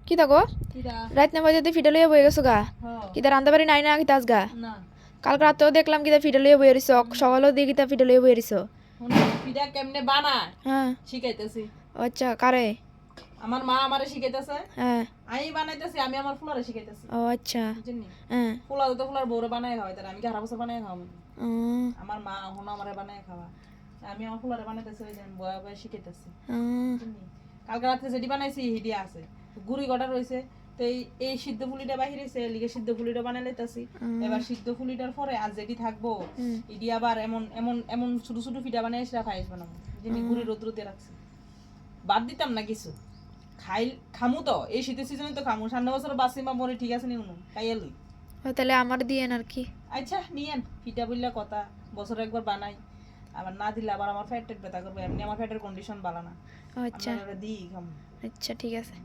কি থাকো রাত না বাজে ফিটা লইয়া বয়ে গেছো গা কিতা রান্দা বাড়ি নাই না কিতা গা কালকে রাতেও দেখলাম কিতা ফিটা লইয়া বয়ে রইছো সকালেও দিয়ে কিতা ফিটা লইয়া বয়ে রইছো ফিটা কেমনে বানায় হ্যাঁ শিখাইতেছি আচ্ছা কারে আমার মা আমারে শিখাইতেছে হ্যাঁ আমি বানাইতেছি আমি আমার ফুলারে শিখাইতেছি ও আচ্ছা বুঝছেন হ্যাঁ ফুলা তো ফুলার বউরে বানায় খাওয়াই তারা আমি কি 18 বছর বানায় খাওয়াবো আমার মা হনো আমারে বানায় খাওয়া আমি আমার ফুলারে বানাইতেছি ওই যে বয়া বয়া শিখাইতেছি কালকে রাতে যেটি বানাইছি হিডি আছে গুড়ি গড়া রয়েছে তো এই সিদ্ধ ফুলিটা বাহিরেছে লিগে সিদ্ধ ফুলিটা বানাই লাইতাছি এবার সিদ্ধ ফুলিটার পরে আর যেটি থাকবো ইডি আবার এমন এমন এমন ছোট ছোট ফিটা বানাই সেটা খাইস বানাবো যিনি গুড়ি রোদ্রুতে রাখছি বাদ দিতাম না কিছু খামু তো এই শীতের সিজনে তো খামু 5 বছর বাসি মা মরে ঠিক আছে নি উনু খাইয়া লই তাহলে আমার দিয়েন আর কি আচ্ছা নিয়েন ফিটা বললা কথা বছরে একবার বানাই আবার না দিলে আবার আমার পেটের ব্যথা করবে এমনি আমার পেটের কন্ডিশন ভালো না আচ্ছা দিই খামু আচ্ছা ঠিক আছে